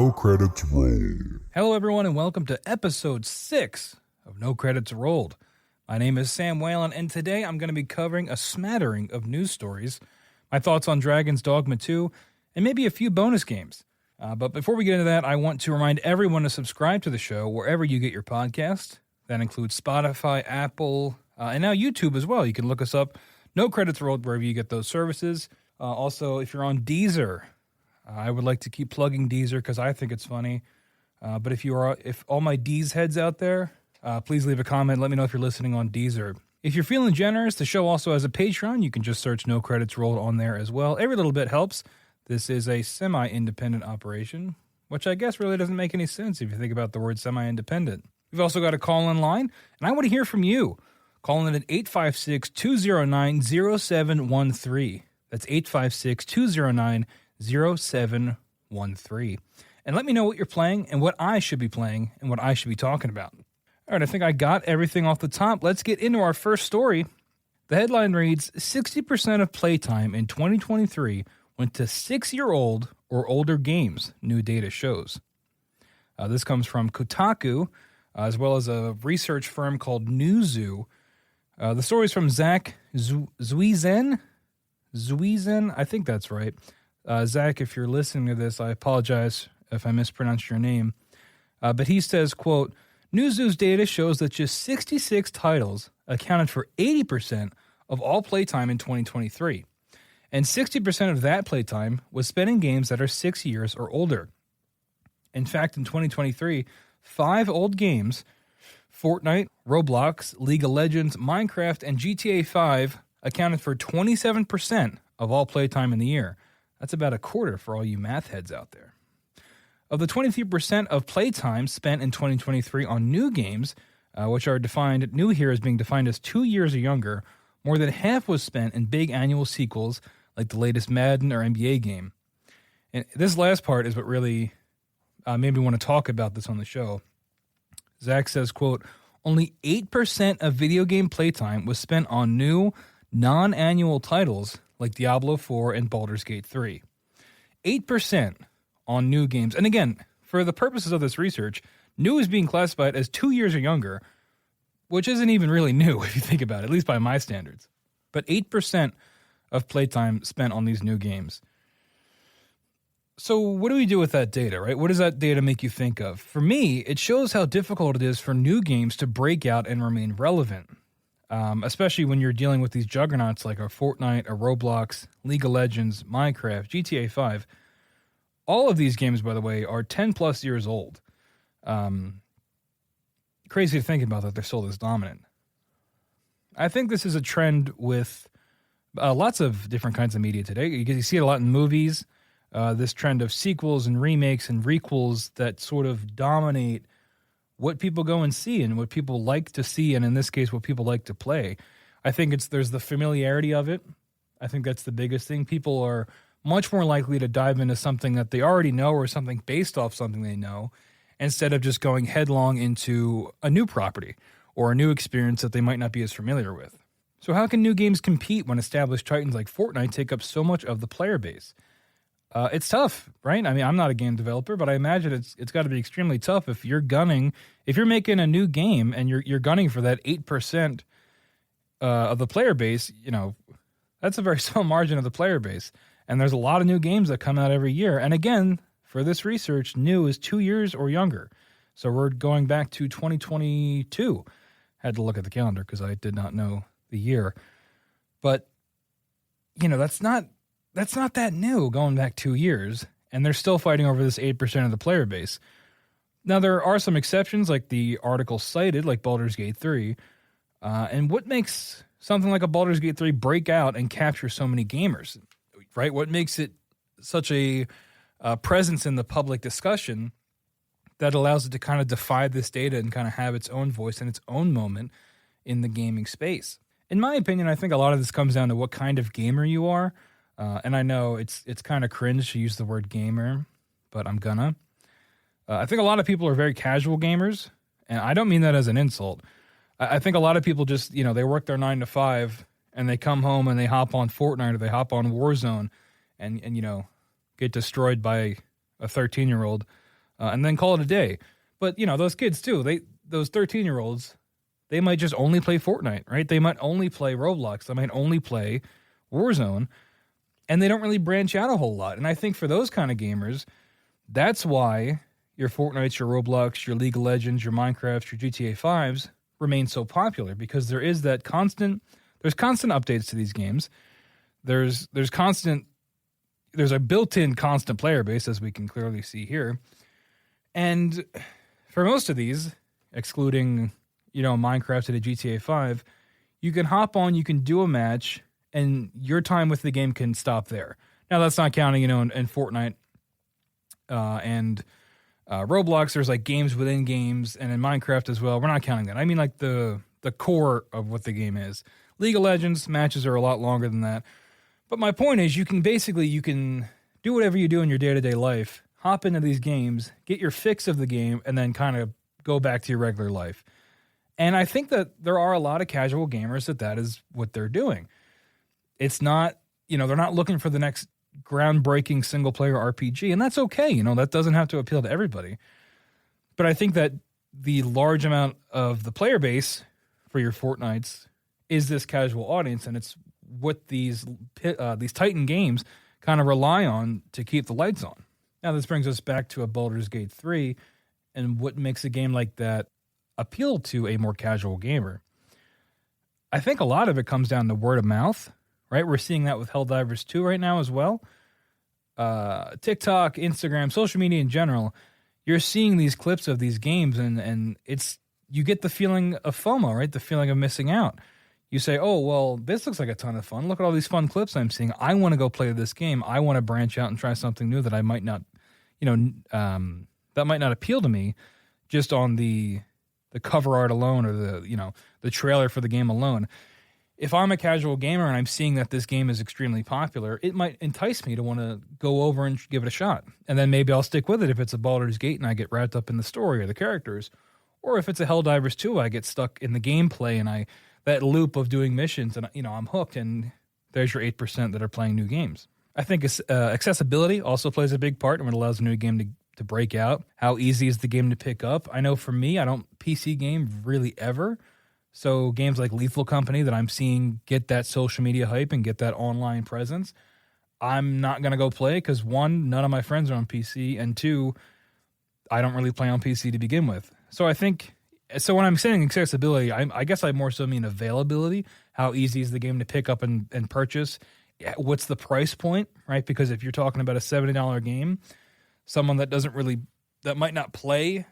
No Credits Rolled. Hello, everyone, and welcome to episode 6 of No Credits Rolled. My name is Sam Whalen, and today I'm going to be covering a smattering of news stories, my thoughts on Dragon's Dogma 2, and maybe a few bonus games. But before we get into that, I want to remind everyone to subscribe to the show wherever you get your podcast. That includes Spotify, Apple, and now YouTube as well. You can look us up, No Credits Rolled, wherever you get those services. Also, if you're on Deezer, I would like to keep plugging Deezer because I think it's funny. But if all my Deez heads out there, please leave a comment. Let me know if you're listening on Deezer. If you're feeling generous, the show also has a Patreon. You can just search No Credits Rolled on there as well. Every little bit helps. This is a semi-independent operation, which I guess really doesn't make any sense if you think about the word semi-independent. We've also got a call-in line, and I want to hear from you. Call in at 856-209-0713. That's 856-209-0713. And let me know what you're playing and what I should be playing and what I should be talking about. All right, I think I got everything off the top. Let's get into our first story. The headline reads, 60% of playtime in 2023 went to 6-year-old or older games, new data shows. This comes from Kotaku, as well as a research firm called Newzoo. The story is from Zach Zuizen. I think that's right. Zach, if you're listening to this, I apologize if I mispronounced your name. But he says, quote, Newzoo's data shows that just 66 titles accounted for 80% of all playtime in 2023. And 60% of that playtime was spent in games that are 6 years or older. In fact, in 2023, 5 old games, Fortnite, Roblox, League of Legends, Minecraft, and GTA 5 accounted for 27% of all playtime in the year. That's about a quarter for all you math heads out there. Of the 23% of playtime spent in 2023 on new games, which are defined, new here is being defined as 2 years or younger, more than half was spent in big annual sequels like the latest Madden or NBA game. And this last part is what really made me want to talk about this on the show. Zach says, quote, only 8% of video game playtime was spent on new, non-annual titles like Diablo 4 and Baldur's Gate 3. 8% on new games. And again, for the purposes of this research, new is being classified as 2 years or younger, which isn't even really new if you think about it, at least by my standards. But 8% of playtime spent on these new games. So what do we do with that data, right? What does that data make you think of? For me, it shows how difficult it is for new games to break out and remain relevant. Especially when you're dealing with these juggernauts like a Fortnite, a Roblox, League of Legends, Minecraft, GTA 5. All of these games, by the way, are 10 plus years old. Crazy to think about that they're still this dominant. I think this is a trend with lots of different kinds of media today. You see it a lot in movies, this trend of sequels and remakes and requels that sort of dominate what people go and see and what people like to see, and in this case, what people like to play. I think there's the familiarity of it. I think that's the biggest thing. People are much more likely to dive into something that they already know or something based off something they know instead of just going headlong into a new property or a new experience that they might not be as familiar with. So how can new games compete when established titans like Fortnite take up so much of the player base? It's tough, right? I mean, I'm not a game developer, but I imagine it's got to be extremely tough if you're making a new game and you're gunning for that 8% of the player base. You know, that's a very small margin of the player base, and there's a lot of new games that come out every year. And again, for this research, new is 2 years or younger, so we're going back to 2022. Had to look at the calendar because I did not know the year, but you know that's not that new going back 2 years, and they're still fighting over this 8% of the player base. Now, there are some exceptions, like the article cited, like Baldur's Gate 3. And what makes something like a Baldur's Gate 3 break out and capture so many gamers, right? What makes it such a presence in the public discussion that allows it to kind of defy this data and kind of have its own voice and its own moment in the gaming space? In my opinion, I think a lot of this comes down to what kind of gamer you are. And I know it's kind of cringe to use the word gamer, but I'm gonna. I think a lot of people are very casual gamers, and I don't mean that as an insult. I think a lot of people just, they work their 9 to 5, and they come home and they hop on Fortnite or they hop on Warzone and get destroyed by a 13-year-old and then call it a day. But, those kids too, those 13-year-olds, they might just only play Fortnite, right? They might only play Roblox. They might only play Warzone, and they don't really branch out a whole lot. And I think for those kind of gamers, that's why your Fortnites, your Roblox, your League of Legends, your Minecraft, your GTA 5s remain so popular, because there's constant updates to these games. There's a built-in constant player base, as we can clearly see here. And for most of these, excluding, Minecraft and a GTA 5, you can hop on, you can do a match, and your time with the game can stop there. Now, that's not counting, in Fortnite and Roblox, there's like games within games, and in Minecraft as well. We're not counting that. I mean, like the core of what the game is. League of Legends matches are a lot longer than that. But my point is, you can do whatever you do in your day-to-day life, hop into these games, get your fix of the game, and then kind of go back to your regular life. And I think that there are a lot of casual gamers that is what they're doing. It's not, they're not looking for the next groundbreaking single-player RPG, and that's okay. That doesn't have to appeal to everybody. But I think that the large amount of the player base for your Fortnites is this casual audience, and it's what these Titan games kind of rely on to keep the lights on. Now, this brings us back to a Baldur's Gate 3 and what makes a game like that appeal to a more casual gamer. I think a lot of it comes down to word of mouth, right? We're seeing that with Helldivers 2 right now as well. TikTok, Instagram, social media in general, you're seeing these clips of these games, and you get the feeling of FOMO, right? The feeling of missing out. You say, oh, well, this looks like a ton of fun. Look at all these fun clips I'm seeing. I want to go play this game. I want to branch out and try something new that I might not, that might not appeal to me just on the cover art alone, or the trailer for the game alone. If I'm a casual gamer and I'm seeing that this game is extremely popular, it might entice me to want to go over and give it a shot. And then maybe I'll stick with it if it's a Baldur's Gate and I get wrapped up in the story or the characters. Or if it's a Helldivers 2, I get stuck in the gameplay and that loop of doing missions, and I'm hooked, and there's your 8% that are playing new games. I think accessibility also plays a big part in what allows a new game to break out. How easy is the game to pick up? I know for me, I don't PC game really ever. So games like Lethal Company that I'm seeing get that social media hype and get that online presence, I'm not going to go play because, one, none of my friends are on PC, and two, I don't really play on PC to begin with. So when I'm saying accessibility, I guess I more so mean availability. How easy is the game to pick up and purchase? What's the price point, right? Because if you're talking about a $70 game, someone that might not play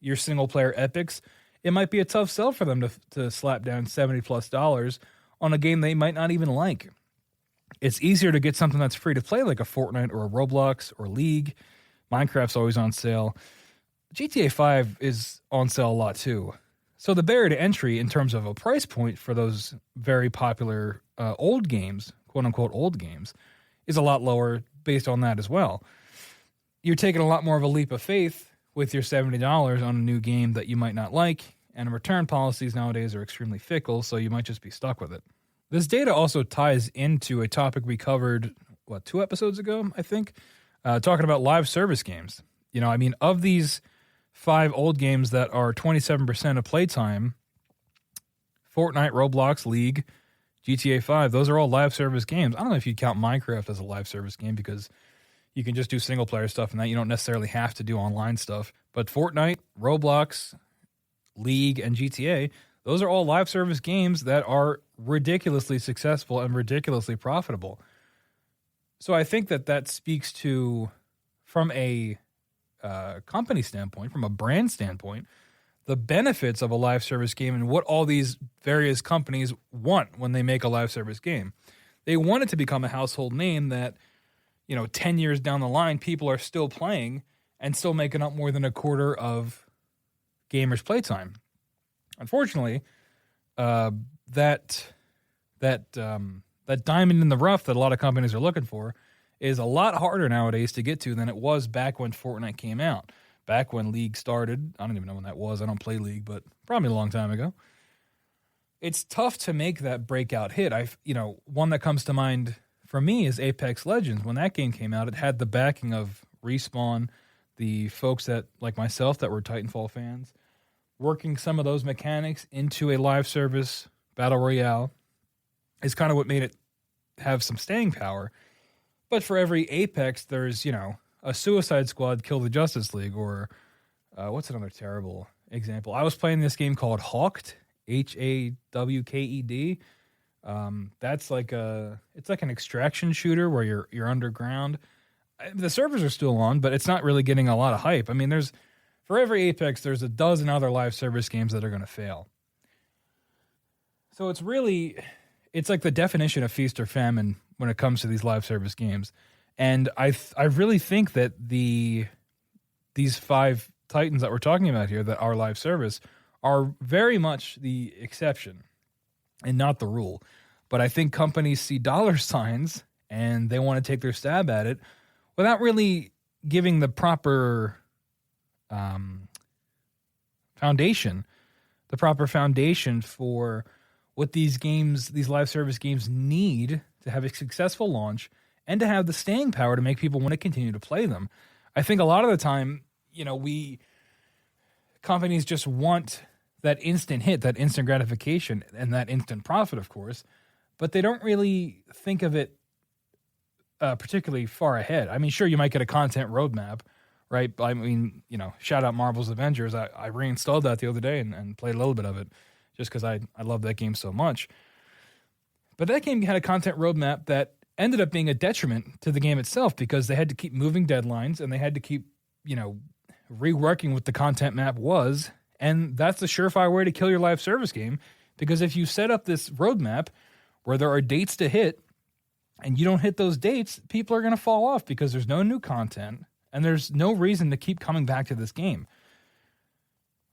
your single-player epics, it might be a tough sell for them to slap down $70+ on a game they might not even like. It's easier to get something that's free to play, like a Fortnite or a Roblox or League. Minecraft's always on sale. GTA 5 is on sale a lot too. So the barrier to entry in terms of a price point for those very popular old games, quote-unquote old games, is a lot lower based on that as well. You're taking a lot more of a leap of faith with your $70 on a new game that you might not like, and return policies nowadays are extremely fickle, so you might just be stuck with it. This data also ties into a topic we covered, 2 episodes ago, I think, talking about live service games. Of these 5 old games that are 27% of playtime, Fortnite, Roblox, League, GTA 5, those are all live service games. I don't know if you'd count Minecraft as a live service game because you can just do single-player stuff and that you don't necessarily have to do online stuff. But Fortnite, Roblox, League, and GTA, those are all live service games that are ridiculously successful and ridiculously profitable. So I think that speaks to, from a company standpoint, from a brand standpoint, the benefits of a live service game and what all these various companies want when they make a live service game. They want it to become a household name that 10 years down the line, people are still playing and still making up more than a quarter of gamers' playtime. Unfortunately, that diamond in the rough that a lot of companies are looking for is a lot harder nowadays to get to than it was back when Fortnite came out. Back when League started. I don't even know when that was. I don't play League, but probably a long time ago. It's tough to make that breakout hit. One that comes to mind for me is Apex Legends. When that game came out, it had the backing of Respawn, the folks that, like myself, that were Titanfall fans, working some of those mechanics into a live service battle royale is kind of what made it have some staying power. But for every Apex, there's, a Suicide Squad Kill the Justice League, or what's another terrible example? I was playing this game called Hawked, Hawked. That's like it's like an extraction shooter where you're underground. The servers are still on, but it's not really getting a lot of hype. I mean, for every Apex, there's a dozen other live service games that are going to fail. So it's like the definition of feast or famine when it comes to these live service games. And I really think that these 5 Titans that we're talking about here that are live service are very much the exception and not the rule. But I think companies see dollar signs and they want to take their stab at it without really giving the proper foundation for what these live service games need to have a successful launch and to have the staying power to make people want to continue to play them. I think a lot of the time, companies just want that instant hit, that instant gratification, and that instant profit, of course, but they don't really think of it particularly far ahead. I mean, sure, you might get a content roadmap, right? I mean, shout out Marvel's Avengers. I reinstalled that the other day and played a little bit of it just because I love that game so much. But that game had a content roadmap that ended up being a detriment to the game itself because they had to keep moving deadlines and they had to keep, reworking what the content map was. And that's the surefire way to kill your live service game, because if you set up this roadmap where there are dates to hit and you don't hit those dates, people are going to fall off because there's no new content and there's no reason to keep coming back to this game.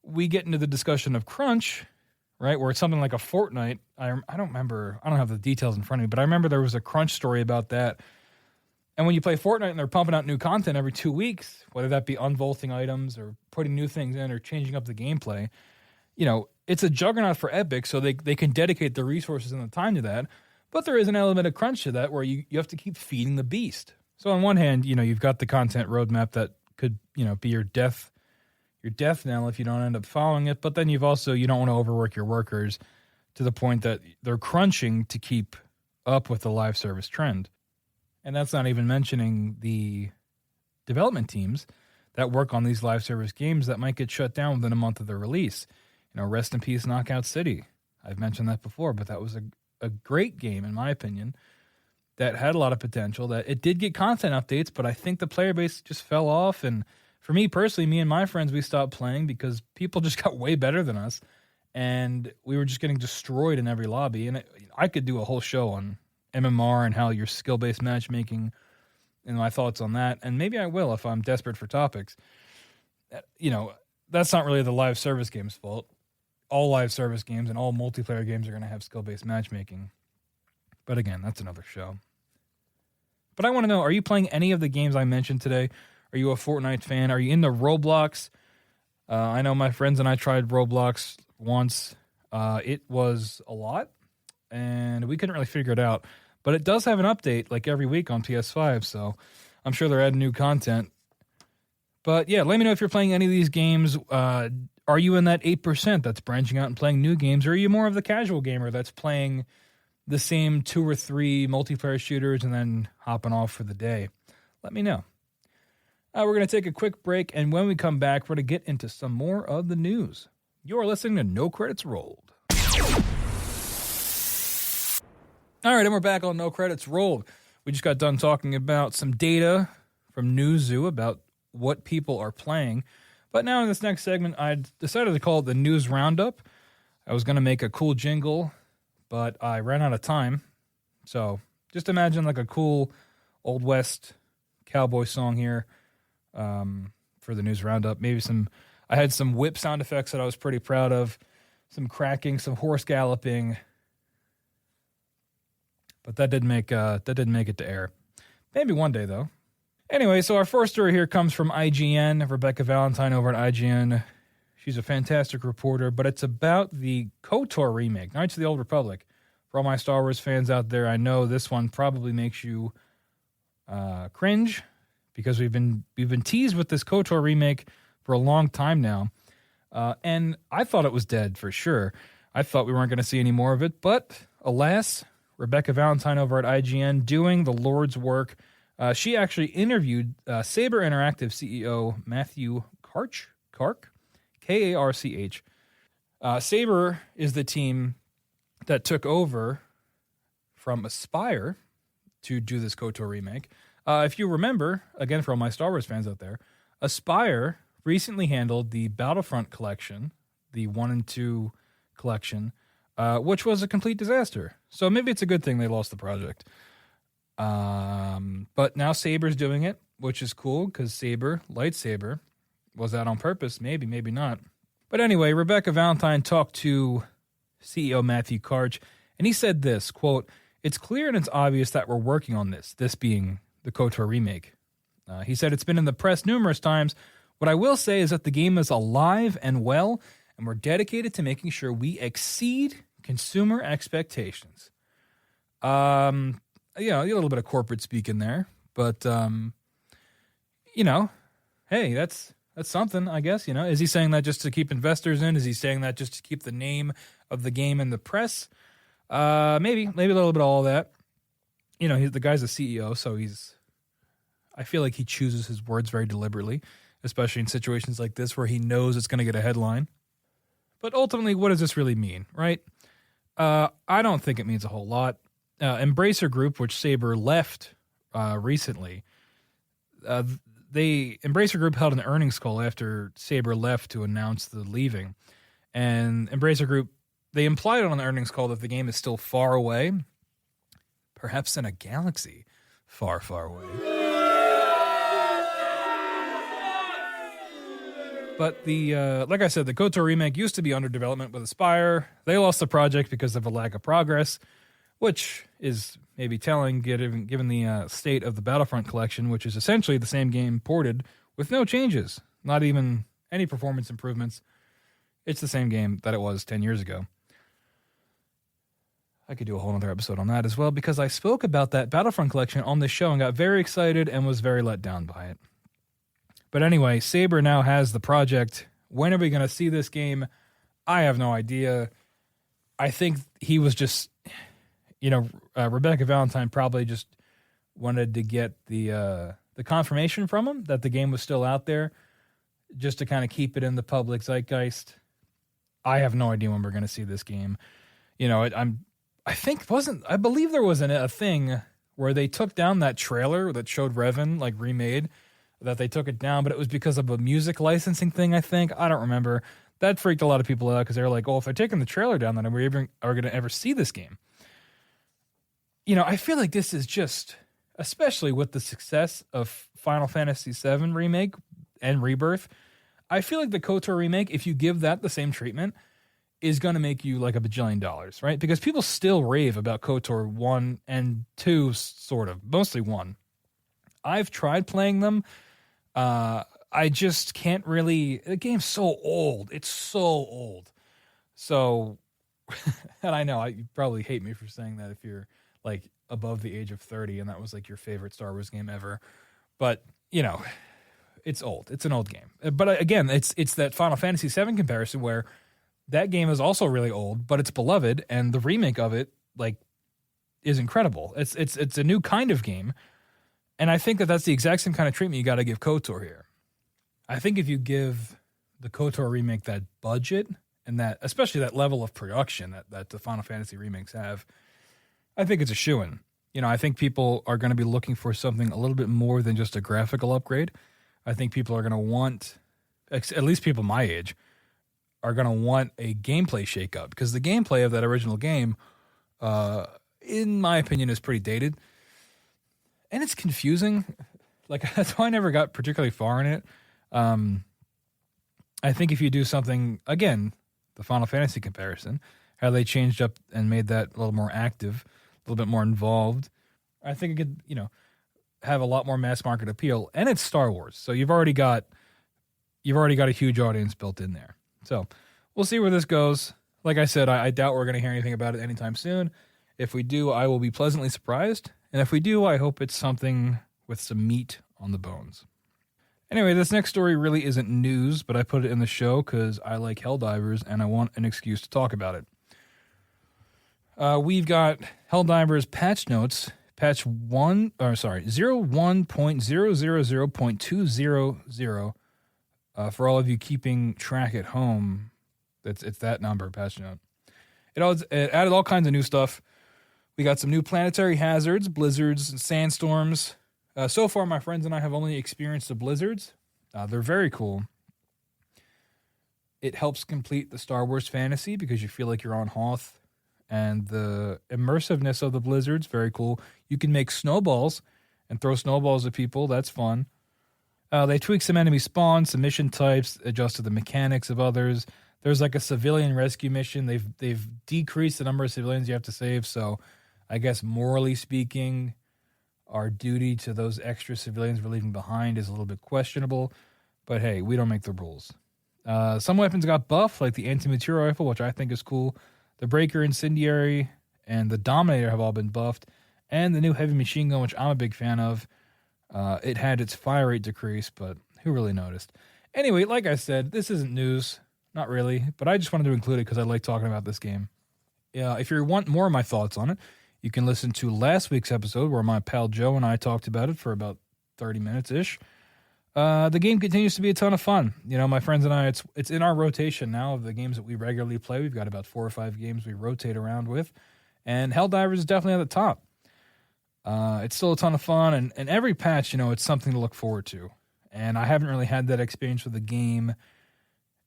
We get into the discussion of crunch, right, where it's something like a Fortnite. I don't remember. I don't have the details in front of me, but I remember there was a crunch story about that. And when you play Fortnite and they're pumping out new content every 2 weeks, whether that be unvaulting items or putting new things in or changing up the gameplay, it's a juggernaut for Epic, so they can dedicate the resources and the time to that. But there is an element of crunch to that where you have to keep feeding the beast. So on one hand, you've got the content roadmap that could, be your death knell if you don't end up following it. But then you don't want to overwork your workers to the point that they're crunching to keep up with the live service trend. And that's not even mentioning the development teams that work on these live service games that might get shut down within a month of their release. Rest in peace, Knockout City. I've mentioned that before, but that was a great game, in my opinion, that had a lot of potential. That it did get content updates, but I think the player base just fell off. And for me personally, me and my friends, we stopped playing because people just got way better than us, and we were just getting destroyed in every lobby. And I could do a whole show on MMR and how your skill-based matchmaking and my thoughts on that, and maybe I will if I'm desperate for topics. That's not really the live service game's fault. All live service games and all multiplayer games are going to have skill-based matchmaking. But again, that's another show. But I want to know, are you playing any of the games I mentioned today? Are you a Fortnite fan? Are you into Roblox? I know my friends and I tried Roblox once. It was a lot, and we couldn't really figure it out. But it does have an update like every week on PS5, so I'm sure they're adding new content. But yeah, let me know if you're playing any of these games. Are you in that 8% that's branching out and playing new games, or are you more of the casual gamer that's playing the same 2 or 3 multiplayer shooters and then hopping off for the day? Let me know. We're going to take a quick break, and when we come back, we're going to get into some more of the news. You're listening to No Credits Rolled. All right, and we're back on No Credits Rolled. We just got done talking about some data from Newzoo about what people are playing. But now in this next segment, I decided to call it the News Roundup. I was going to make a cool jingle, but I ran out of time. So just imagine like a cool Old West cowboy song here for the News Roundup. Maybe I had some whip sound effects that I was pretty proud of, some cracking, some horse galloping. But that didn't make it to air. Maybe one day, though. Anyway, so our first story here comes from IGN, Rebecca Valentine over at IGN. She's a fantastic reporter, but it's about the KOTOR remake, Knights of the Old Republic. For all my Star Wars fans out there, I know this one probably makes you cringe because we've been teased with this KOTOR remake for a long time now, and I thought it was dead for sure. I thought we weren't going to see any more of it, but alas, Rebecca Valentine over at IGN doing the Lord's work. She actually interviewed Saber Interactive CEO Matthew Karch, Karch. Saber is the team that took over from Aspire to do this KOTOR remake. If you remember, again for all my Star Wars fans out there, Aspire recently handled the Battlefront collection, the 1 and 2 collection, which was a complete disaster. So maybe it's a good thing they lost the project. But now Saber's doing it, which is cool because Saber, lightsaber, was that on purpose? Maybe, maybe not. But anyway, Rebecca Valentine talked to CEO Matthew Karch, and he said this, quote, "It's clear and it's obvious that we're working on this being the KOTOR remake." He said it's been in the press numerous times. What I will say is that the game is alive and well, and we're dedicated to making sure we exceed consumer expectations. A little bit of corporate speak in there, but hey, that's something, I guess. Is he saying that just to keep investors in? Is he saying that just to keep the name of the game in the press? Maybe a little bit of all that. The guy's a CEO, so I feel like he chooses his words very deliberately, especially in situations like this where he knows it's going to get a headline. But ultimately, what does this really mean, right? I don't think it means a whole lot. Embracer Group, which Saber left recently, Embracer Group held an earnings call after Saber left to announce the leaving. And Embracer Group, they implied on the earnings call that the game is still far away, perhaps in a galaxy far, far away. But like I said, the KOTOR remake used to be under development with Aspire. They lost the project because of a lack of progress, which is maybe telling given the state of the Battlefront collection, which is essentially the same game ported with no changes, not even any performance improvements. It's the same game that it was 10 years ago. I could do a whole other episode on that as well, because I spoke about that Battlefront collection on this show and got very excited and was very let down by it. But anyway, Saber now has the project. When are we going to see this game? I have no idea. I think he was just, Rebecca Valentine probably just wanted to get the confirmation from him that the game was still out there, just to kind of keep it in the public zeitgeist. I have no idea when we're going to see this game. I believe there was a thing where they took down that trailer that showed Revan remade, that they took it down, but it was because of a music licensing thing, I think. I don't remember. That freaked a lot of people out because they were like, oh, if they're taking the trailer down, then are we going to ever see this game? I feel like this is just, especially with the success of Final Fantasy VII Remake and Rebirth, I feel like the KOTOR remake, if you give that the same treatment, is going to make you like $1 bajillion, right? Because people still rave about KOTOR 1 and 2, sort of, mostly 1. I've tried playing them. I just can't really. The game's so old. It's so old. So, and I know you probably hate me for saying that if you're above the age of 30 and that was your favorite Star Wars game ever. But, it's old. It's an old game. But again, it's that Final Fantasy VII comparison where that game is also really old, but it's beloved, and the remake of it is incredible. It's a new kind of game. And I think that that's the exact same kind of treatment you got to give KOTOR here. I think if you give the KOTOR remake that budget and that, especially that level of production that the Final Fantasy remakes have, I think it's a shoo-in. I think people are going to be looking for something a little bit more than just a graphical upgrade. I think people are going to want, at least people my age, are going to want a gameplay shakeup, because the gameplay of that original game, in my opinion, is pretty dated. And it's confusing. That's why I never got particularly far in it. I think if you do something, again, the Final Fantasy comparison, how they changed up and made that a little more active, a little bit more involved, I think it could, have a lot more mass market appeal. And it's Star Wars, so you've already got a huge audience built in there. So we'll see where this goes. Like I said, I doubt we're going to hear anything about it anytime soon. If we do, I will be pleasantly surprised. And if we do, I hope it's something with some meat on the bones. Anyway, this next story really isn't news, but I put it in the show because I like Helldivers and I want an excuse to talk about it. We've got Helldivers patch notes, patch 01.000.200. For all of you keeping track at home, it's that number, patch note. It added all kinds of new stuff. We got some new planetary hazards, blizzards, and sandstorms. So far, my friends and I have only experienced the blizzards. They're very cool. It helps complete the Star Wars fantasy because you feel like you're on Hoth. And the immersiveness of the blizzards, very cool. You can make snowballs and throw snowballs at people. That's fun. They tweaked some enemy spawns, some mission types, adjusted the mechanics of others. There's like a civilian rescue mission. They've decreased the number of civilians you have to save. So I guess morally speaking, our duty to those extra civilians we're leaving behind is a little bit questionable. But hey, we don't make the rules. Some weapons got buffed, like the anti-material rifle, which I think is cool. The Breaker Incendiary and the Dominator have all been buffed. And the new heavy machine gun, which I'm a big fan of. It had its fire rate decrease, but who really noticed? Anyway, like I said, this isn't news. Not really, but I just wanted to include it because I like talking about this game. If you want more of my thoughts on it, you can listen to last week's episode where my pal Joe and I talked about it for about 30 minutes-ish. The game continues to be a ton of fun. You know, my friends and I, it's in our rotation now of the games that we regularly play. We've got about 4 or 5 games we rotate around with, and Helldivers is definitely at the top. It's still a ton of fun, and every patch, you know, it's something to look forward to. And I haven't really had that experience with the game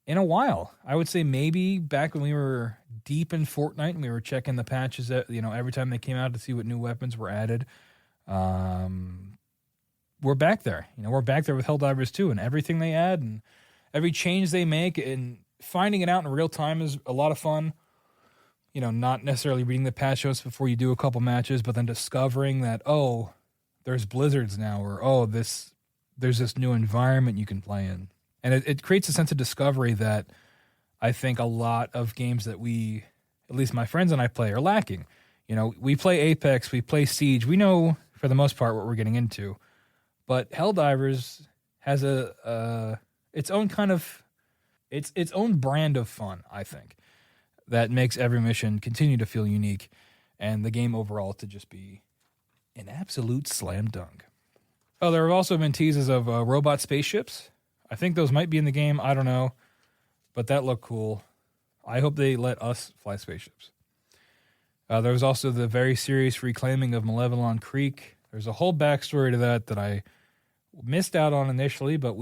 in a while. I would say maybe back when we were deep in Fortnite and we were checking the patches that, you know, every time they came out to see what new weapons were added. We're back there. You know, we're back there with Helldivers 2 and everything they add and every change they make, and finding it out in real time is a lot of fun. You know, not necessarily reading the patch notes before you do a couple matches, but then discovering that, oh, there's blizzards now, or there's this new environment you can play in. And it creates a sense of discovery that I think a lot of games that we, at least my friends and I play, are lacking. You know, we play Apex, we play Siege. We know, for the most part, what we're getting into. But Helldivers has its own kind of, its own brand of fun, I think, that makes every mission continue to feel unique and the game overall to just be an absolute slam dunk. Oh, there have also been teases of robot spaceships. I think those might be in the game. I don't know. But that looked cool. I hope they let us fly spaceships. There was also the very serious reclaiming of Malevelon Creek. There's a whole backstory to that I missed out on initially, but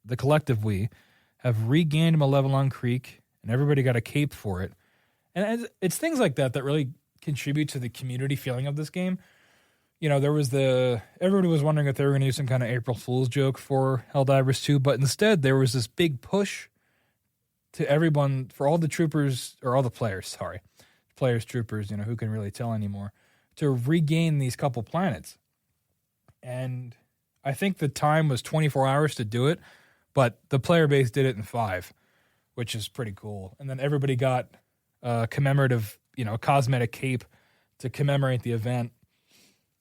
the collective we, have regained Malevelon Creek, and everybody got a cape for it. And it's things like that really contribute to the community feeling of this game. You know, everybody was wondering if they were going to do some kind of April Fool's joke for Helldivers 2, but instead there was this big push to everyone, for all the troopers, or all the players, troopers, you know, who can really tell anymore, to regain these couple planets. And I think the time was 24 hours to do it, but the player base did it in 5, which is pretty cool. And then everybody got a commemorative, you know, cosmetic cape to commemorate the event.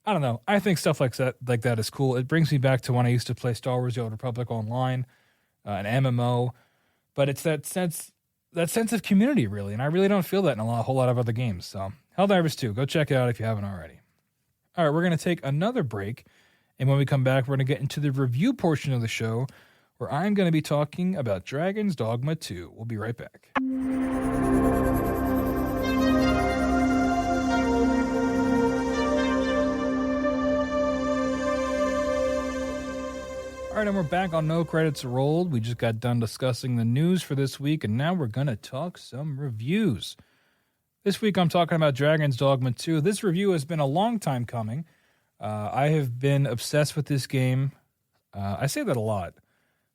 I don't know. I think stuff like that is cool. It brings me back to when I used to play Star Wars: The Old Republic online, an MMO. But it's that sense of community, really. And I really don't feel that in a whole lot of other games. So, Helldivers 2, go check it out if you haven't already. All right, we're going to take another break. And when we come back, we're going to get into the review portion of the show, where I'm going to be talking about Dragon's Dogma 2. We'll be right back. All right, and we're back on No Credits Rolled. We just got done discussing the news for this week, and now we're going to talk some reviews. This week I'm talking about Dragon's Dogma 2. This review has been a long time coming. I have been obsessed with this game. I say that a lot.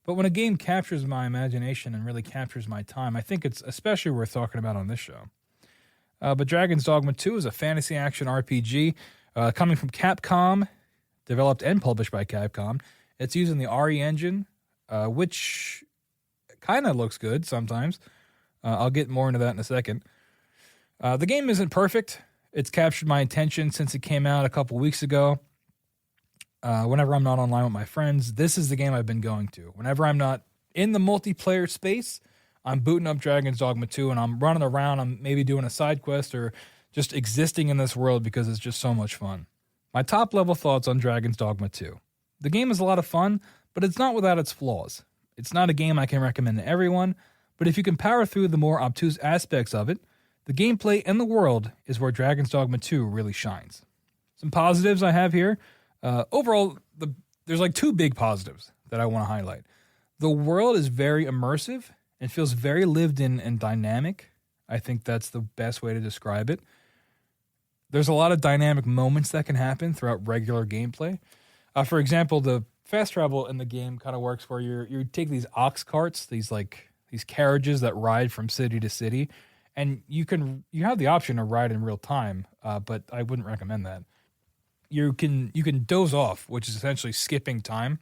But when a game captures my imagination and really captures my time, I think it's especially worth talking about on this show. But Dragon's Dogma 2 is a fantasy action RPG coming from Capcom, developed and published by Capcom. It's using the RE engine, which kind of looks good sometimes. I'll get more into that in a second. The game isn't perfect. It's captured my attention since it came out a couple weeks ago. Whenever I'm not online with my friends, this is the game I've been going to. Whenever I'm not in the multiplayer space, I'm booting up Dragon's Dogma 2 and I'm running around. I'm maybe doing a side quest or just existing in this world because it's just so much fun. My top level thoughts on Dragon's Dogma 2. The game is a lot of fun, but it's not without its flaws. It's not a game I can recommend to everyone, but if you can power through the more obtuse aspects of it, the gameplay and the world is where Dragon's Dogma 2 really shines. Some positives I have here. Overall, there's like two big positives that I want to highlight. The world is very immersive and feels very lived in and dynamic. I think that's the best way to describe it. There's a lot of dynamic moments that can happen throughout regular gameplay. For example, the fast travel in the game kind of works where you take these ox carts, these carriages that ride from city to city, and you have the option to ride in real time, but I wouldn't recommend that. You can doze off, which is essentially skipping time,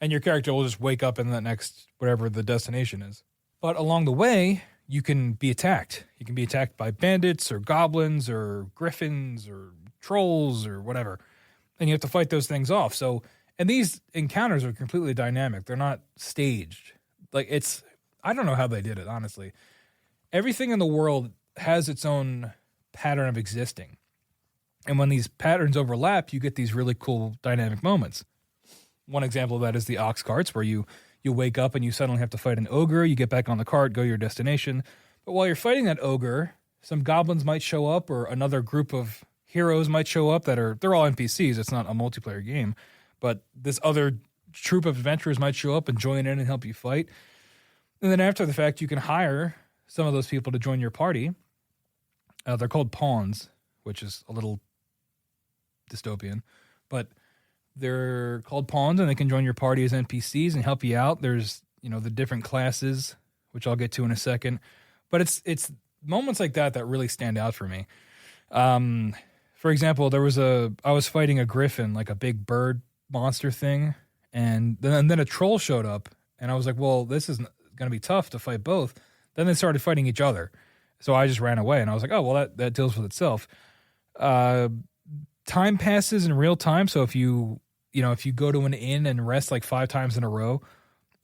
and your character will just wake up in the next whatever the destination is. But along the way, you can be attacked. You can be attacked by bandits or goblins or griffins or trolls or whatever, and you have to fight those things off. So, and these encounters are completely dynamic. They're not staged. I don't know how they did it, honestly. Everything in the world has its own pattern of existing. And when these patterns overlap, you get these really cool dynamic moments. One example of that is the ox carts, where you wake up and you suddenly have to fight an ogre. You get back on the cart, go to your destination. But while you're fighting that ogre, some goblins might show up, or another group of heroes might show up they're all NPCs. It's not a multiplayer game. But this other troop of adventurers might show up and join in and help you fight. And then after the fact, you can hire some of those people to join your party. They're called pawns, which is a little dystopian, but they're called pawns and they can join your party as NPCs and help you out. There's, the different classes, which I'll get to in a second, but it's moments like that really stand out for me. For example, I was fighting a griffin, like a big bird monster thing. And then a troll showed up and I was like, well, this is going to be tough to fight both. Then they started fighting each other. So I just ran away and I was like, oh, well, that deals with itself. Time passes in real time. So if you go to an inn and rest like 5 times in a row,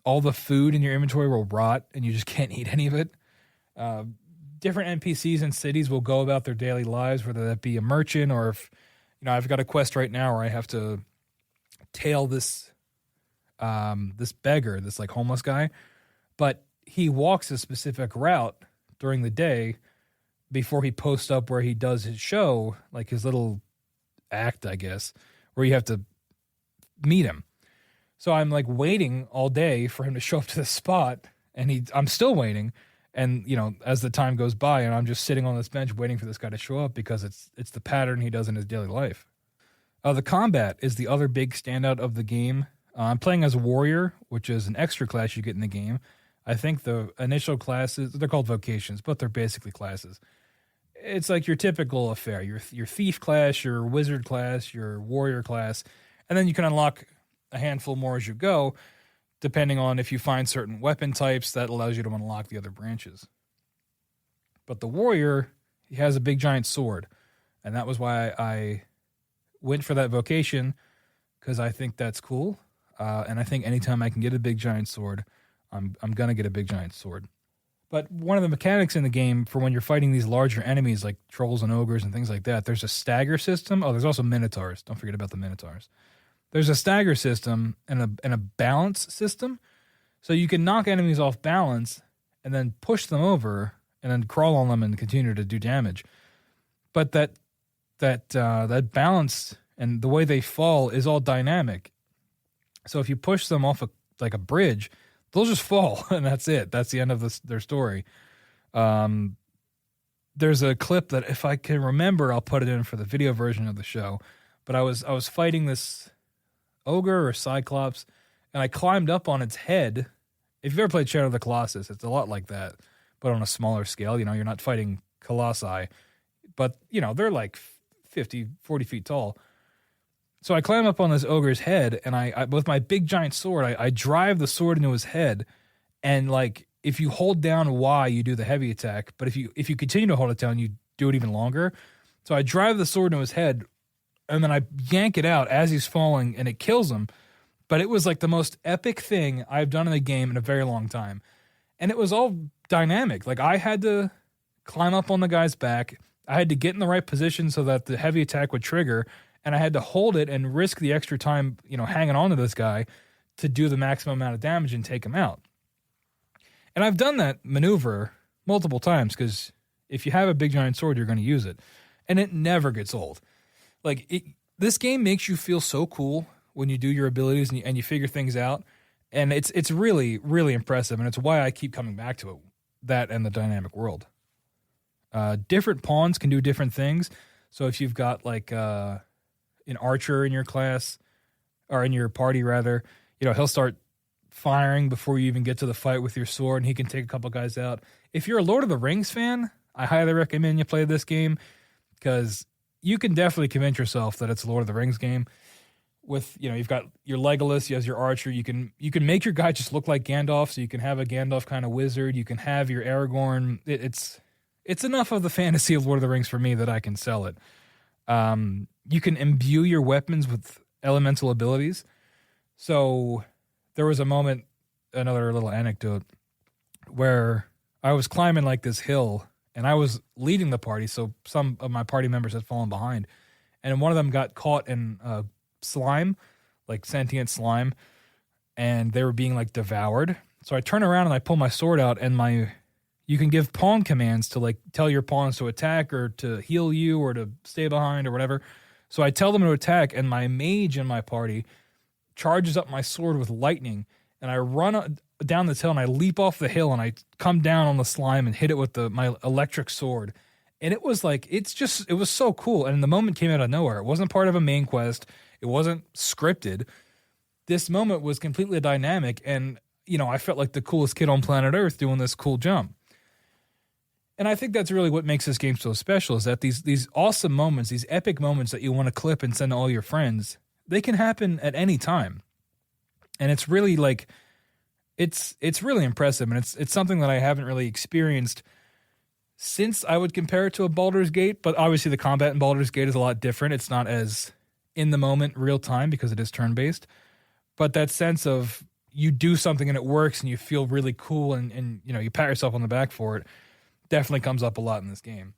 all the food in your inventory will rot and you just can't eat any of it. Different NPCs in cities will go about their daily lives, whether that be a merchant or if, I've got a quest right now where I have to tail this beggar, this like homeless guy, but he walks a specific route during the day before he posts up where he does his show, like his little act, I guess, where you have to meet him. So I'm like waiting all day for him to show up to the spot, and I'm still waiting. And as the time goes by, and I'm just sitting on this bench waiting for this guy to show up because it's the pattern he does in his daily life. The combat is the other big standout of the game. I'm playing as a warrior, which is an extra class you get in the game. I think the initial classes, they're called vocations, but they're basically classes. It's like your typical affair, your thief class, your wizard class, your warrior class, and then you can unlock a handful more as you go, depending on if you find certain weapon types that allows you to unlock the other branches. But the warrior, he has a big giant sword, and that was why I went for that vocation, because I think that's cool, and I think anytime I can get a big giant sword, I'm going to get a big giant sword. But one of the mechanics in the game for when you're fighting these larger enemies like trolls and ogres and things like that, there's a stagger system. Oh, there's also minotaurs. Don't forget about the minotaurs. There's a stagger system and a balance system. So you can knock enemies off balance and then push them over and then crawl on them and continue to do damage. But that balance and the way they fall is all dynamic. So if you push them off like a bridge, they'll just fall, and that's it. That's the end of their story. There's a clip that, if I can remember, I'll put it in for the video version of the show. But I was fighting this ogre or cyclops, and I climbed up on its head. If you've ever played Shadow of the Colossus, it's a lot like that, but on a smaller scale. You're not fighting colossi, but they're like 40 feet tall. So I climb up on this ogre's head, and I with my big giant sword, I drive the sword into his head, and like if you hold down Y, you do the heavy attack, but if you continue to hold it down, you do it even longer. So I drive the sword into his head and then I yank it out as he's falling, and it kills him. But it was like the most epic thing I've done in a game in a very long time. And it was all dynamic. Like, I had to climb up on the guy's back. I had to get in the right position so that the heavy attack would trigger, and I had to hold it and risk the extra time, hanging on to this guy to do the maximum amount of damage and take him out. And I've done that maneuver multiple times because if you have a big giant sword, you're going to use it. And it never gets old. Like, this game makes you feel so cool when you do your abilities and you figure things out. And it's really, really impressive. And it's why I keep coming back to it, that and the dynamic world. Different pawns can do different things. So if you've got like an archer in your class, or in your party rather, he'll start firing before you even get to the fight with your sword, and he can take a couple guys out. If you're a Lord of the Rings fan, I highly recommend you play this game, because you can definitely convince yourself that it's a Lord of the Rings game. With, you've got your Legolas, you have your archer. You can make your guy just look like Gandalf, so you can have a Gandalf kind of wizard. You can have your Aragorn. It's enough of the fantasy of Lord of the Rings for me that I can sell it. You can imbue your weapons with elemental abilities. So there was a moment, another little anecdote, where I was climbing like this hill, and I was leading the party, so some of my party members had fallen behind, and one of them got caught in slime, like sentient slime, and they were being like devoured. So I turn around and I pull my sword out, and you can give pawn commands to like tell your pawns to attack or to heal you or to stay behind or whatever. So I tell them to attack, and my mage in my party charges up my sword with lightning, and I run down this hill, and I leap off the hill, and I come down on the slime and hit it with my electric sword. And it was like, it was so cool. And the moment came out of nowhere. It wasn't part of a main quest. It wasn't scripted. This moment was completely dynamic, and, I felt like the coolest kid on planet Earth doing this cool jump. And I think that's really what makes this game so special, is that these awesome moments, these epic moments that you want to clip and send to all your friends, they can happen at any time. And it's really like, it's really impressive, and it's something that I haven't really experienced since I would compare it to a Baldur's Gate, but obviously the combat in Baldur's Gate is a lot different. It's not as in the moment, real time, because it is turn-based. But that sense of you do something and it works and you feel really cool and you pat yourself on the back for it definitely comes up a lot in this game.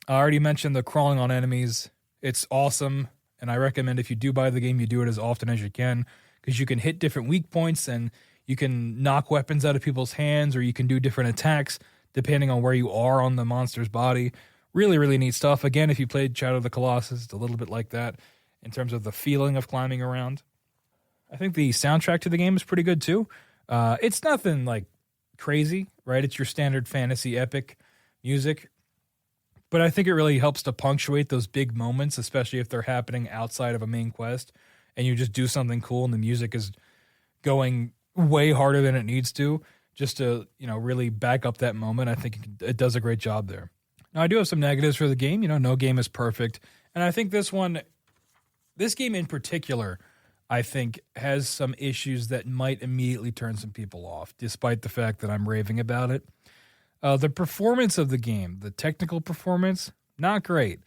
I already mentioned the crawling on enemies. It's awesome, and I recommend if you do buy the game, you do it as often as you can, because you can hit different weak points and you can knock weapons out of people's hands, or you can do different attacks depending on where you are on the monster's body. Really, really neat stuff. Again, if you played Shadow of the Colossus, it's a little bit like that in terms of the feeling of climbing around. I think the soundtrack to the game is pretty good too. It's nothing like crazy, right? It's your standard fantasy epic music. But I think it really helps to punctuate those big moments, especially if they're happening outside of a main quest and you just do something cool and the music is going way harder than it needs to, just to, really back up that moment. I think it does a great job there. Now, I do have some negatives for the game. No game is perfect. And I think this game in particular, I think, has some issues that might immediately turn some people off, despite the fact that I'm raving about it. The performance of the game, the technical performance, not great.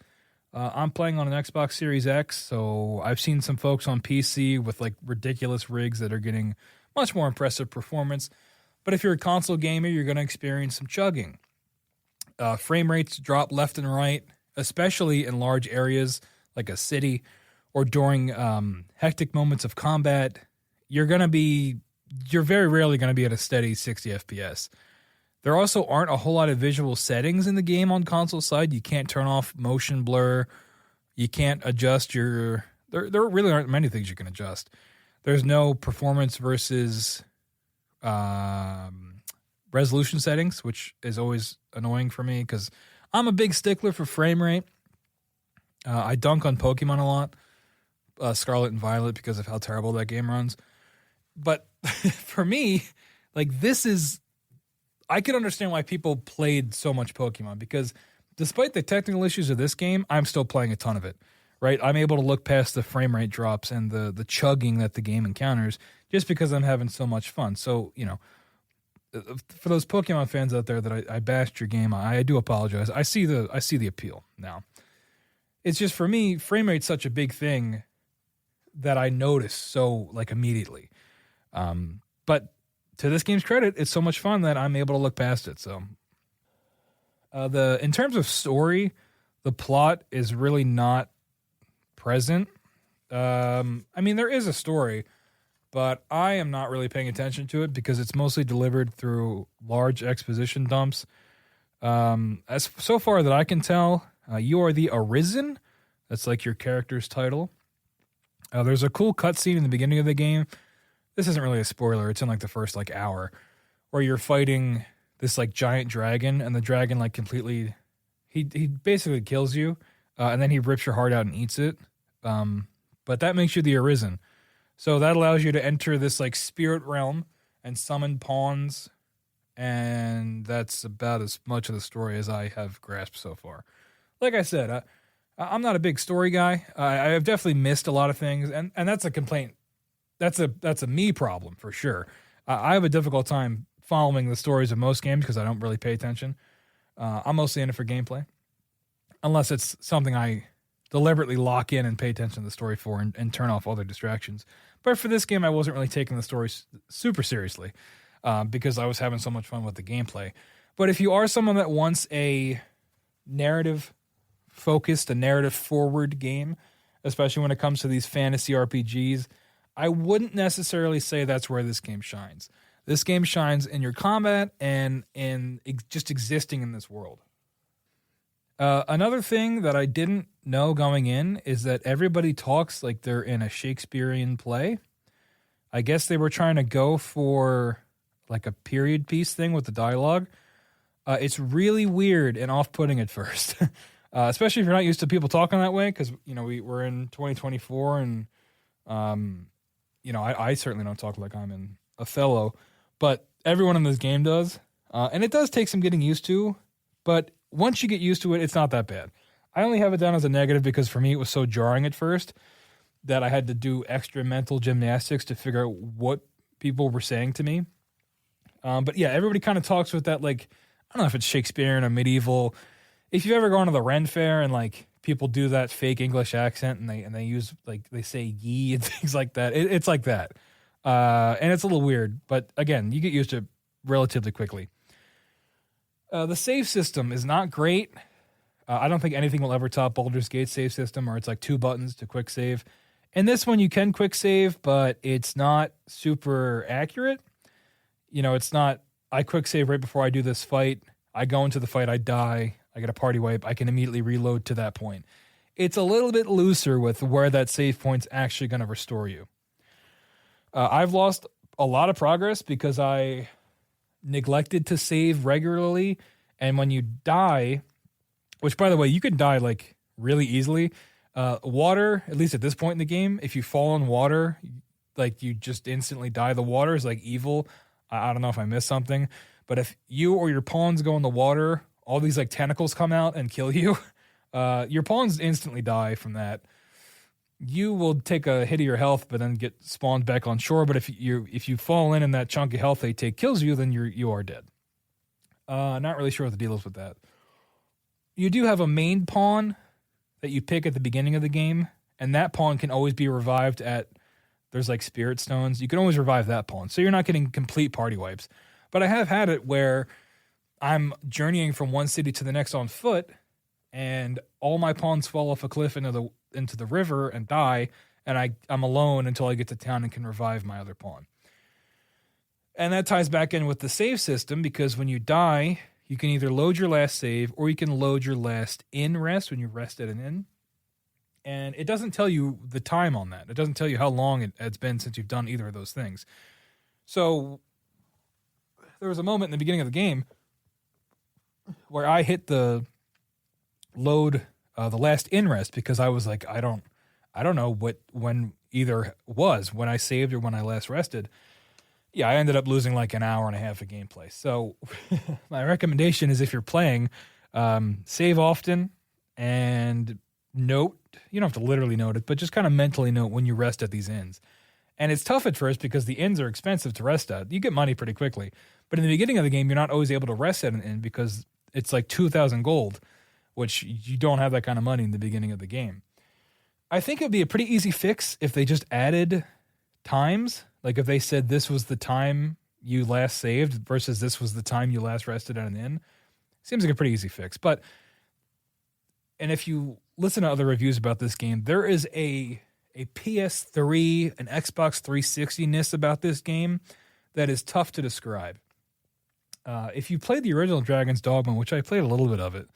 I'm playing on an Xbox Series X, so I've seen some folks on PC with like ridiculous rigs that are getting much more impressive performance. But if you're a console gamer, you're going to experience some chugging. Frame rates drop left and right, especially in large areas like a city or during hectic moments of combat. You're very rarely going to be at a steady 60 FPS. There also aren't a whole lot of visual settings in the game on console side. You can't turn off motion blur. You can't adjust there really aren't many things you can adjust. There's no performance versus resolution settings, which is always annoying for me because I'm a big stickler for frame rate. I dunk on Pokemon a lot, Scarlet and Violet, because of how terrible that game runs. But for me, like, I can understand why people played so much Pokemon, because despite the technical issues of this game, I'm still playing a ton of it, right? I'm able to look past the frame rate drops and the chugging that the game encounters just because I'm having so much fun. So, for those Pokemon fans out there that I bashed your game, I do apologize. I see the appeal now. It's just, for me, frame rate's such a big thing that I notice so like immediately. But to this game's credit, it's so much fun that I'm able to look past it. So in terms of story, the plot is really not present. I mean, there is a story, but I am not really paying attention to it because it's mostly delivered through large exposition dumps. As so far that I can tell, you are the Arisen. That's like your character's title. There's a cool cutscene in the beginning of the game. This isn't really a spoiler. It's in like the first like hour where you're fighting this like giant dragon, and the dragon like completely, he basically kills you, and then he rips your heart out and eats it. But that makes you the Arisen. So that allows you to enter this like spirit realm and summon pawns, and that's about as much of the story as I have grasped so far. Like I said, I'm not a big story guy. I've definitely missed a lot of things, and that's a complaint. That's a me problem for sure. I have a difficult time following the stories of most games because I don't really pay attention. I'm mostly in it for gameplay, unless it's something I deliberately lock in and pay attention to the story for and turn off other distractions. But for this game, I wasn't really taking the story super seriously because I was having so much fun with the gameplay. But if you are someone that wants a narrative-focused, a narrative-forward game, especially when it comes to these fantasy RPGs, I wouldn't necessarily say that's where this game shines. This game shines in your combat and in just existing in this world. Another thing that I didn't know going in is that everybody talks like they're in a Shakespearean play. I guess they were trying to go for like a period piece thing with the dialogue. It's really weird and off-putting at first, especially if you're not used to people talking that way, because, you know, we're in 2024 and, you know, I certainly don't talk like I'm in Othello, but everyone in this game does. And it does take some getting used to, but once you get used to it, it's not that bad. I only have it down as a negative because for me it was so jarring at first that I had to do extra mental gymnastics to figure out what people were saying to me. But yeah, everybody kind of talks with that, like, I don't know if it's Shakespearean or medieval. If you've ever gone to the Ren Fair and like people do that fake English accent and they use like they say ye and things like that, it's like that. And it's a little weird, but again, you get used to it relatively quickly. The save system is not great. I don't think anything will ever top Baldur's Gate save system, where it's like 2 buttons to quick save. In this one, you can quick save, but it's not super accurate. You know, it's not, I quick save right before I do this fight. I go into the fight, I die, I get a party wipe, I can immediately reload to that point. It's a little bit looser with where that save point's actually going to restore you. I've lost a lot of progress because I neglected to save regularly, and when you die, which by the way, you can die like really easily. Water, at least at this point in the game, if you fall in water, like you just instantly die. The water is like evil. I don't know if I missed something, but if you or your pawns go in the water, all these like tentacles come out and kill you. Your pawns instantly die from that. You will take a hit of your health, but then get spawned back on shore. But if you fall in and that chunk of health they take kills you, then you are dead. Not really sure what the deal is with that. You do have a main pawn that you pick at the beginning of the game, and that pawn can always be revived there's like spirit stones. You can always revive that pawn, so you're not getting complete party wipes. But I have had it where I'm journeying from one city to the next on foot, and all my pawns fall off a cliff into the river and die, and I'm alone until I get to town and can revive my other pawn. And that ties back in with the save system, because when you die, you can either load your last save or you can load your last inn rest when you rest at an inn. And it doesn't tell you the time on that. It doesn't tell you how long it's been since you've done either of those things. So there was a moment in the beginning of the game where I hit the load the last inn rest because I was like, I don't know when either was, when I saved or when I last rested. Yeah, I ended up losing like an hour and a half of gameplay. So my recommendation is, if you're playing, save often and note, you don't have to literally note it, but just kind of mentally note when you rest at these inns. And it's tough at first because the inns are expensive to rest at. You get money pretty quickly. But in the beginning of the game, you're not always able to rest at an inn because it's like 2,000 gold, which you don't have that kind of money in the beginning of the game. I think it would be a pretty easy fix if they just added times. Like if they said this was the time you last saved versus this was the time you last rested at an inn. Seems like a pretty easy fix. And if you listen to other reviews about this game, there is a PS3, an Xbox 360-ness about this game that is tough to describe. If you played the original Dragon's Dogma, which I played a little bit of it,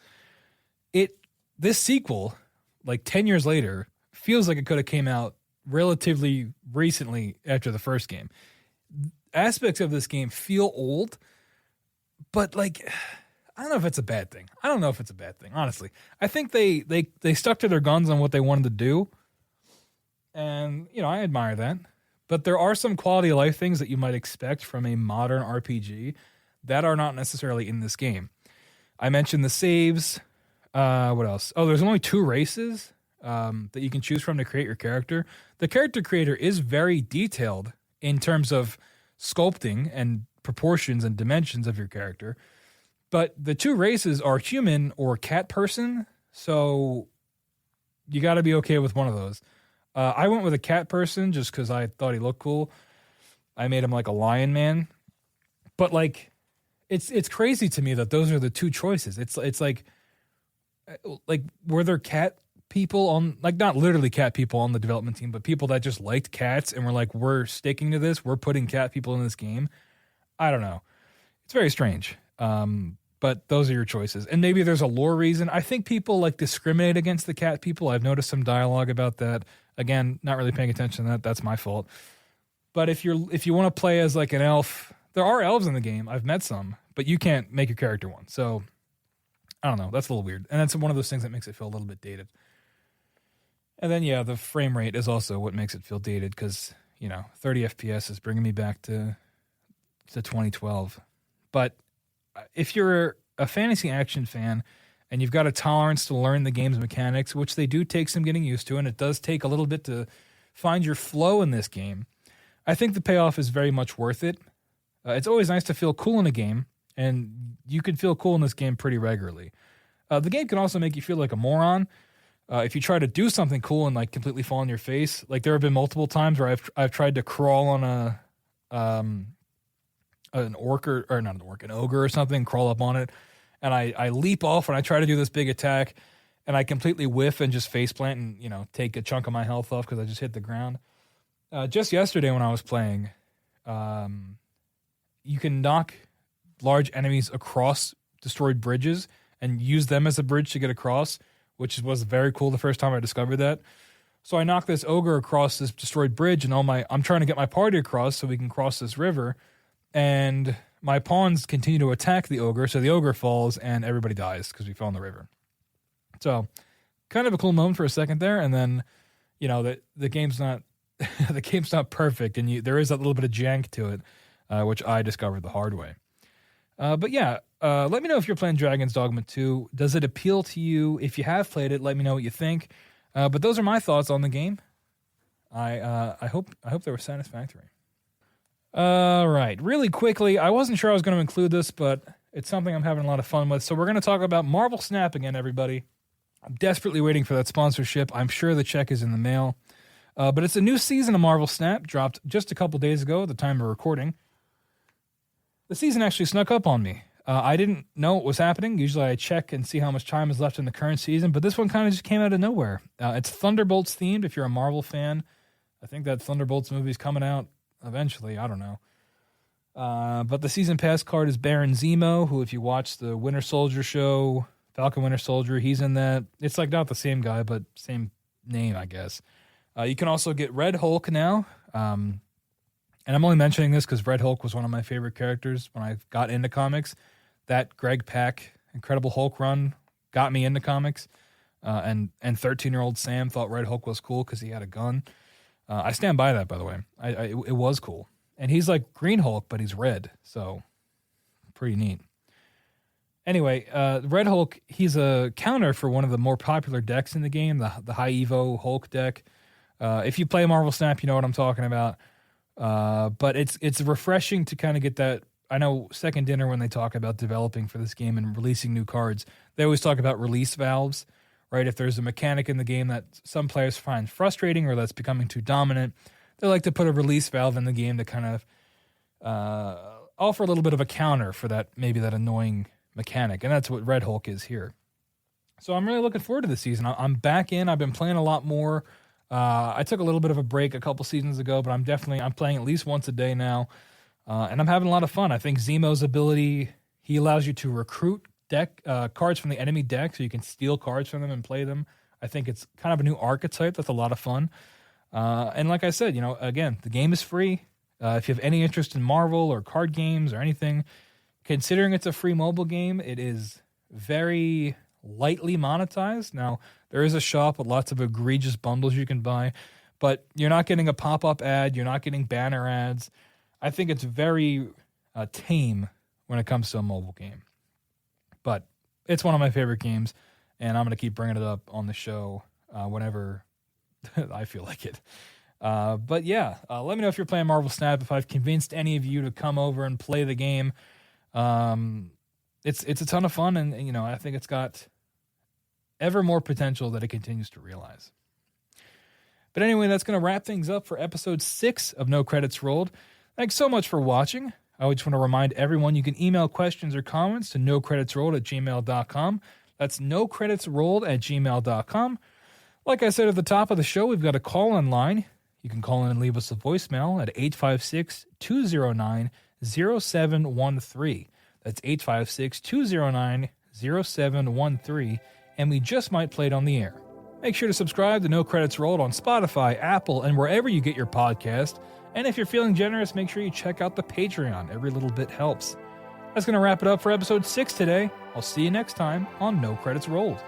this sequel, like 10 years later, feels like it could have came out relatively recently after the first game. Aspects of this game feel old, but like, I don't know if it's a bad thing. Honestly. I think they stuck to their guns on what they wanted to do. And, I admire that. But there are some quality of life things that you might expect from a modern RPG that are not necessarily in this game. I mentioned the saves. What else? Oh, there's only 2 races that you can choose from to create your character. The character creator is very detailed in terms of sculpting and proportions and dimensions of your character. But the 2 races are human or cat person, so you got to be okay with one of those. I went with a cat person just because I thought he looked cool. I made him like a lion man. But like, it's crazy to me that those are the 2 choices. It's like were there cat people on, like not literally cat people on the development team, but people that just liked cats and were like, we're sticking to this. We're putting cat people in this game. I don't know. It's very strange. But those are your choices. And maybe there's a lore reason. I think people like discriminate against the cat people. I've noticed some dialogue about that. Again, not really paying attention to that. That's my fault. But if you want to play as like an elf, there are elves in the game. I've met some, but you can't make your character one. So I don't know. That's a little weird. And that's one of those things that makes it feel a little bit dated. And then, the frame rate is also what makes it feel dated because, 30 FPS is bringing me back to 2012. But if you're a fantasy action fan and you've got a tolerance to learn the game's mechanics, which they do take some getting used to, and it does take a little bit to find your flow in this game, I think the payoff is very much worth it. It's always nice to feel cool in a game, and you can feel cool in this game pretty regularly. The game can also make you feel like a moron. If you try to do something cool and like completely fall on your face, like there have been multiple times where I've tried to crawl on an ogre or something, crawl up on it, and I leap off and I try to do this big attack, and I completely whiff and just faceplant and take a chunk of my health off because I just hit the ground. Just yesterday when I was playing, you can knock large enemies across destroyed bridges and use them as a bridge to get across, which was very cool the first time I discovered that. So I knocked this ogre across this destroyed bridge, and I'm trying to get my party across so we can cross this river, and my pawns continue to attack the ogre, so the ogre falls and everybody dies because we fell in the river. So kind of a cool moment for a second there, and then the game's not the game's not perfect, and there is that little bit of jank to it, which I discovered the hard way. But let me know if you're playing Dragon's Dogma 2. Does it appeal to you? If you have played it, let me know what you think. But those are my thoughts on the game. I hope they were satisfactory. All right, really quickly, I wasn't sure I was going to include this, but it's something I'm having a lot of fun with. So we're going to talk about Marvel Snap again, everybody. I'm desperately waiting for that sponsorship. I'm sure the check is in the mail. But it's a new season of Marvel Snap, dropped just a couple days ago at the time of recording. The season actually snuck up on me. I didn't know what was happening. Usually I check and see how much time is left in the current season, but this one kind of just came out of nowhere. It's Thunderbolts themed if you're a Marvel fan. I think that Thunderbolts movie's coming out eventually. I don't know. But the season pass card is Baron Zemo, who if you watch the Winter Soldier show, Falcon Winter Soldier, he's in that. It's like not the same guy, but same name, I guess. You can also get Red Hulk now. And I'm only mentioning this because Red Hulk was one of my favorite characters when I got into comics. That Greg Pak Incredible Hulk run got me into comics. And 13-year-old Sam thought Red Hulk was cool because he had a gun. I stand by that, by the way. It was cool. And he's like Green Hulk, but he's red. So pretty neat. Anyway, Red Hulk, he's a counter for one of the more popular decks in the game, the High Evo Hulk deck. If you play Marvel Snap, you know what I'm talking about. But it's refreshing to kind of get that I know Second Dinner, when they talk about developing for this game and releasing new cards, they always talk about release valves, right? If there's a mechanic in the game that some players find frustrating or that's becoming too dominant, they like to put a release valve in the game to kind of offer a little bit of a counter for that, maybe that annoying mechanic. And that's what Red Hulk is here. So I'm really looking forward to this season. I'm back in. I've been playing a lot more. I took a little bit of a break a couple seasons ago, but I'm playing at least once a day now. And I'm having a lot of fun. I think Zemo's ability, he allows you to recruit cards from the enemy deck so you can steal cards from them and play them. I think it's kind of a new archetype that's a lot of fun. And like I said, again, the game is free. If you have any interest in Marvel or card games or anything, considering it's a free mobile game, it is very lightly monetized. Now, there is a shop with lots of egregious bundles you can buy, but you're not getting a pop-up ad. You're not getting banner ads. I think it's very tame when it comes to a mobile game. But it's one of my favorite games, and I'm going to keep bringing it up on the show whenever I feel like it. But yeah, let me know if you're playing Marvel Snap, if I've convinced any of you to come over and play the game. It's a ton of fun, and I think it's got ever more potential that it continues to realize. But anyway, that's going to wrap things up for episode 6 of No Credits Rolled. Thanks so much for watching. I just want to remind everyone you can email questions or comments to nocreditsrolled@gmail.com. That's nocreditsrolled@gmail.com. Like I said at the top of the show, we've got a call-in line. You can call in and leave us a voicemail at 856-209-0713. That's 856-209-0713, and we just might play it on the air. Make sure to subscribe to No Credits Rolled on Spotify, Apple, and wherever you get your podcast. And if you're feeling generous, make sure you check out the Patreon. Every little bit helps. That's going to wrap it up for episode 6 today. I'll see you next time on No Credits Rolled.